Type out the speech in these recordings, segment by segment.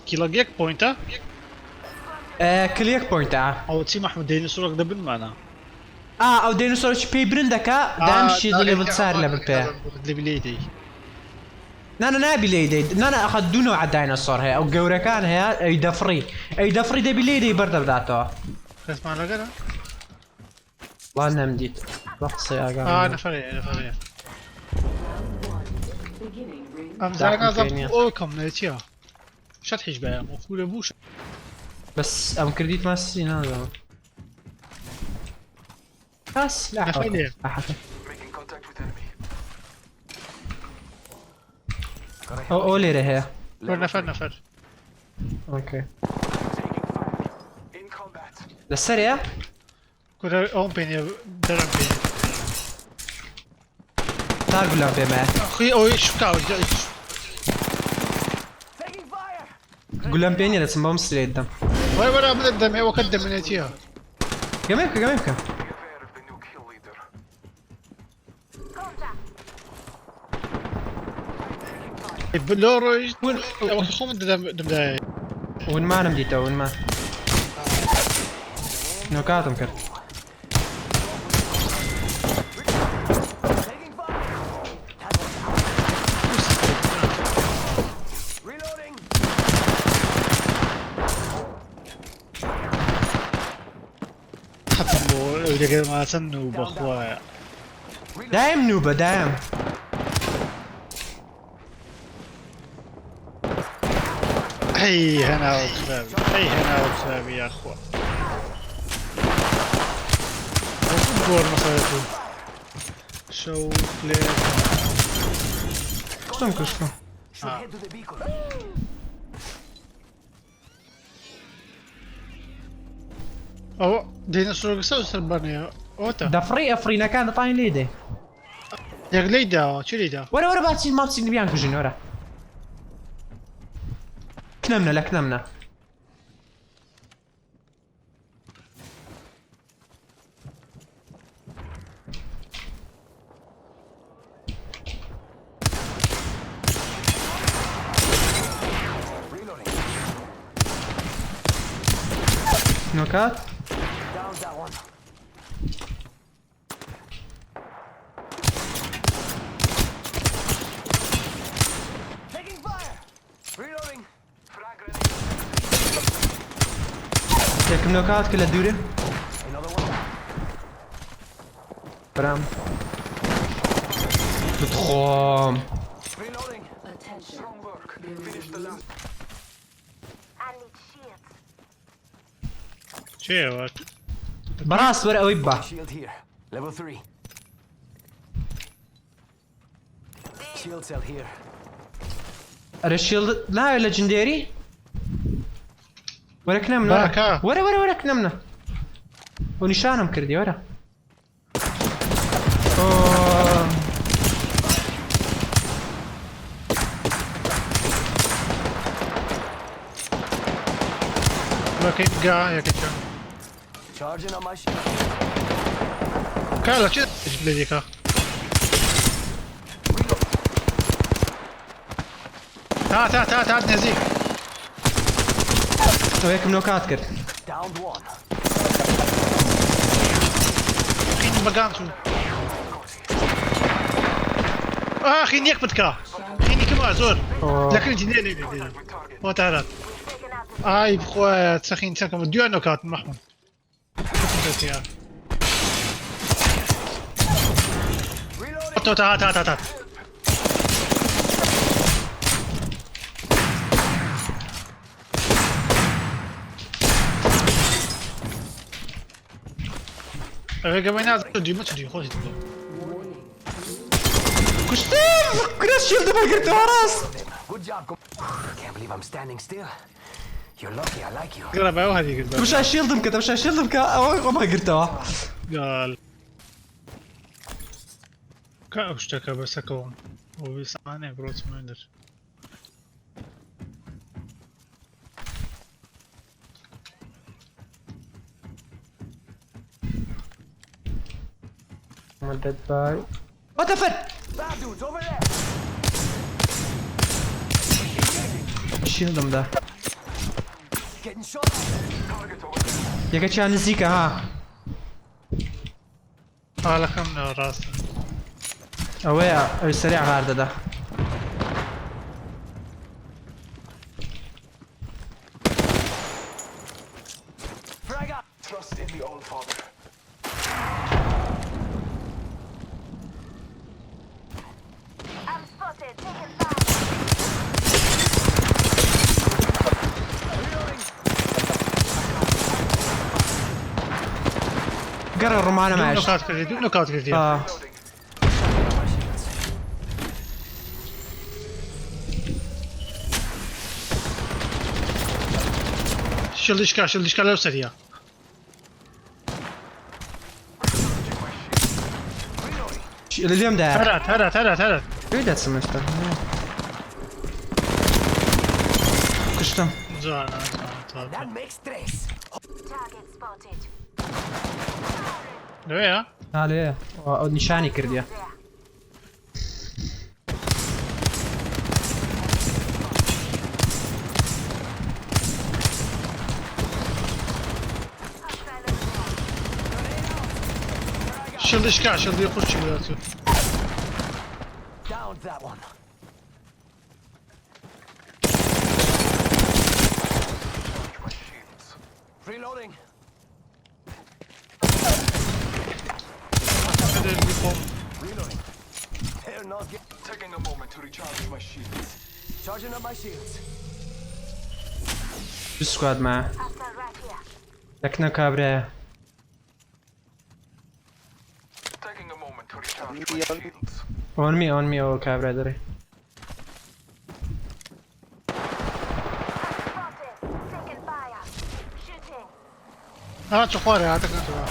كيلو جيك بوينت ها؟ كليك بوينت او تسي محمد ديني صورك ده بالمعنى او ديناصور بي برندكا دامشي دو ليفل صار ليفل بي اللي بليدي نانا نابي ليدي نانا اخذ دونو على الديناصور هي او جورا كان هي اي دفري دي بليدي برد بداتو اسمع لك انا والله انها مديت رقصي يا قام انا فريق ام زعنا ضبط اوكم نتيا شطحش بقى مفهول بوش بس ام كرديت ما السين هذا بس لا نفلي اولي هي نفر اوكي للسريع كنا اون بيني درم بيني تعال قول لهم في معي اخي اوي شو كاو قول لهم بيني لازم ما مستري الدم ولا من الدم هو قدم من نتيا قميمك بلورو وين خو من دم وين ما انا مديته وين ما نوكاتهم كرت حطمو اذا ما سنوا باخويا دايم نوبة دايم هي هنا وكسابي يا اخوة وشو الدور مصاريته شو بلاي شلون او ديناصور قصة سربانية اوتا دفري افرينا كان طاين ليدي يا ليدا شو ليدا ورا باتسي ما بتصير نبيان كوجين ورا كنمنا نوكات كم نوكات كلها دورة برام بتخوم شي وات براس ورقة ويبا Shield here. Level 3. Shield cell here. الشيلد لا ليجندري ورا كنمنا باكا. ورا كنمنا ونشانهم كردي ورا أوه. لكن قاع يا كتشان Charging on my shield. كالا شو بليديكا تعال نزيك وهيك نوكات كرت Downed one. خين بقام شو خين يكبتكا خين كما زور لكن جنين ما تعرف بخويا تسخين تسكم ديو نوكات محمود تعال قبينا دي ما تدي خذ كنا الشيلد ما قلت راس Good job. Can't believe I'm standing still. You're lucky. I like you. قرب او هذه قرب مش الشيلد مكتب مش الشيلد مكتب او ما قلتها قال اشتكى بس كون هو بيسمعني بروت ما يقدر مدد باي وتفت Bad dudes over there. شيلدم ده Getting shot at. یەکەچیان نزیکە ها حالەکەم ڕاستە ئەوەیە ئەوی سەریع غار دەدا Frag up. Trust in the All Father. I'm spotted. Taking fire. گەڕە ڕۆمانە ماش نوکات کردی دوو نوکات کردی شڵیشکا لەو سەریە لێم دا هەرات پێی دەچم ئێستا کوشتم جوانە That makes tres. Target spotted. لەوەیە هالێ نیشانی کردیە There. Hostile over there. شڵیشکا شڵی خوشی بێت Downed that one. Reloading. Reloading. They're not get. Taking a moment to recharge my shields. Charging up my shields. دو سکواد ما Hostile right here. یەکنە کابراایە Taking a moment to recharge my shields. ئۆنمی ئەوە کابرا دەڕێ Spotted. Taking fire. Shooting. هاتو خوارێ هاتەکەتەوە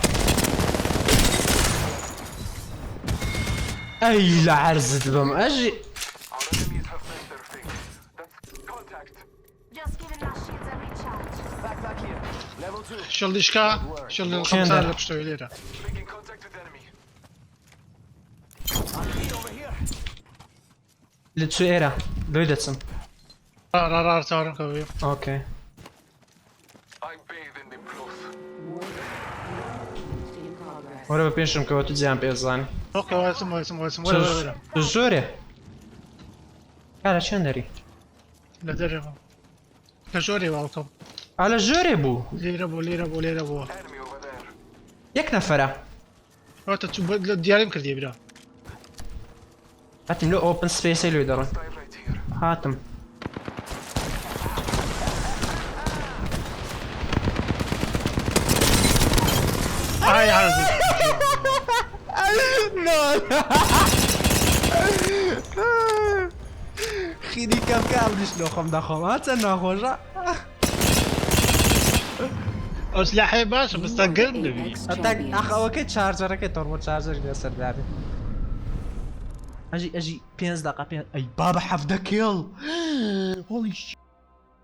ئەی لە عەرزت بم ئەژی Our enemies have made their fate. That's contact. Just giving my shields a recharge. Back here. Level 2. شڵیشکا شڵی خەمسار لە پشتەوەی لێرە Making contact with enemy. Over here. لە چ ئێرە لۆی دەچم ڕاڕ چاوەڕەکەوێ ئۆکێ I bathe in the cloth. وەرە بە پێشم کەوە تو جیان پێزانانی وەرە زۆرێ کارە چەند دەری لە دەرەوە لە ژۆرێ واڵکەم ئا لە ژۆرێ بوو لێرە بووە Enemy over there. یەک نەفەرە ئەوتە لە دیاریم کردی برا هاتیم لە ئۆپن سپێسی لێ دەڕۆن Stay right here. هاتم ئای عەرز خیری کەم کابلیش لۆ خۆم دەخۆم هاچەند ناخۆشە ئەو سلاحەیە باشە بەستا گەرم دەبی ئەخەوەکەی چارجەرەکەی تۆڕبۆ چارجەر لێسەر دابێ ئەژی 5 دقه پێ ئەی بابە 17 کێڵ هۆڵی